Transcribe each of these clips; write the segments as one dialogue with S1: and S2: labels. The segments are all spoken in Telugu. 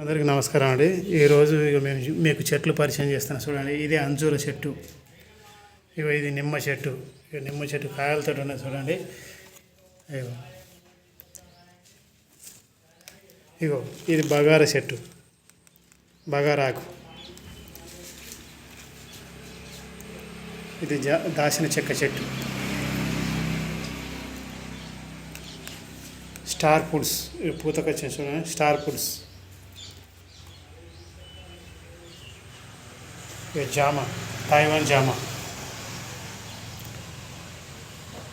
S1: అందరికీ నమస్కారం అండి. ఈరోజు ఇక మీకు చెట్లు పరిచయం చేస్తాను చూడండి. ఇది అంజూర చెట్టు, ఇది నిమ్మ చెట్టు. ఇక నిమ్మ చెట్టు కాయలతో ఉన్నాయి చూడండి. ఇగో ఇది బగార చెట్టు, బగారాకు. ఇది దాచిన చెక్క చెట్టు. స్టార్ ఫుడ్స్ పూతకొచ్చిన చూడండి, స్టార్ ఫుడ్స్. జామ, తైవాన్ జామ.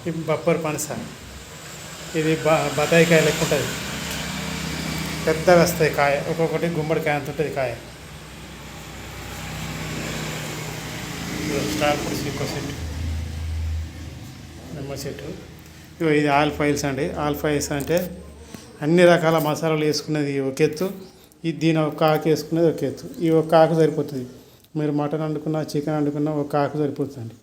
S1: ఇది బొబ్బర్ పనస. ఇది బత్తాయికాయ లెక్క ఉంటుంది, పెద్దగా వస్తాయి కాయ. ఒక్కొక్కటి గుమ్మడికాయ అంత ఉంటుంది కాయ. స్టార్ ఫుడ్స్ ఇంకో చెట్టు, నిమ్మ చెట్టు. ఇది ఆల్ఫాయిల్స్ అండి. ఆల్ఫాయిల్స్ అంటే అన్ని రకాల మసాలాలు వేసుకునేది ఒక ఎత్తు, ఇది దీని ఒక ఆకు వేసుకునేది ఒక ఎత్తు. ఈ ఒక్క ఆకు సరిపోతుంది. మీరు మటన్ వండుకున్నా, చికెన్ వండుకున్నా ఒక ఆకు సరిపోతుంది.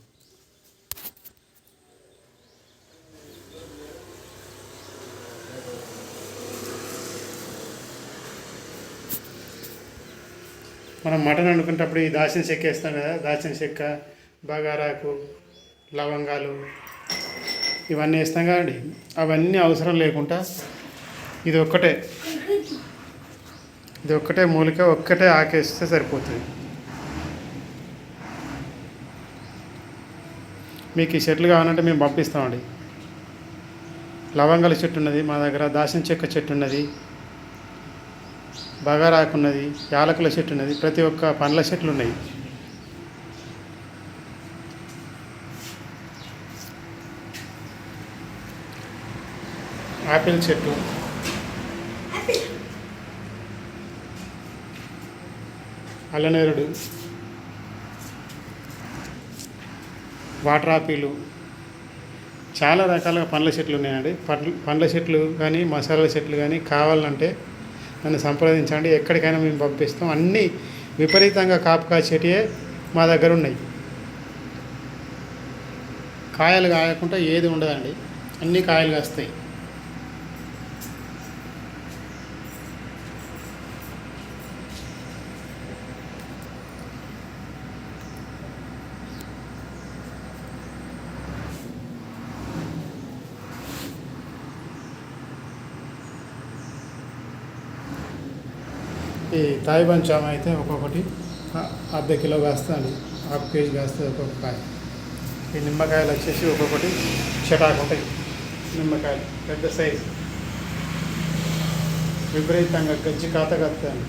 S1: మనం మటన్ వండుకునేటప్పుడు ఈ దాచిన చెక్క వేస్తాం కదా, దాచిన చెక్క, బగారాకు, లవంగాలు ఇవన్నీ వేస్తాం కదండి. అవన్నీ అవసరం లేకుండా ఇది ఒక్కటే మూలిక, ఒక్కటే ఆకేస్తే సరిపోతుంది. మీకు ఈ చెట్లు కావాలంటే మేము పంపిస్తామండి. లవంగాల చెట్టు ఉన్నది మా దగ్గర, దాచిన చెక్క చెట్టు ఉన్నది, బగారాకు ఉన్నది, యాలకుల చెట్టు ఉన్నది, ప్రతి ఒక్క పండ్ల చెట్లు ఉన్నాయి. ఆపిల్ చెట్టు, అల్లనేరుడు, వాటర్ ఆపిల్, చాలా రకాల పండ్ల చెట్లు ఉన్నాయండి. పండ్ల చెట్లు కానీ మసాలా చెట్లు కానీ కావాలంటే నన్ను సంప్రదించండి. ఎక్కడికైనా మేము పంపిస్తాం. అన్నీ విపరీతంగా కాపు కాచేటివే మా దగ్గర ఉన్నాయి. కాయలు కాయకుండా ఏది ఉండదండి, అన్నీ కాయలు కాస్తాయి. ఈ తైవాన్ జామ అయితే ఒక్కొక్కటి అర్ధ కిలో కాస్తుంది, హాఫ్ కేజీ కాస్తుంది ఒక్కొక్క కాయ. ఈ నిమ్మకాయలు వచ్చేసి ఒక్కొక్కటి చెటాకు ఉంటాయి. నిమ్మకాయలు పెద్ద సైజు, విపరీతంగా గజ్జి కాత కత్తాను.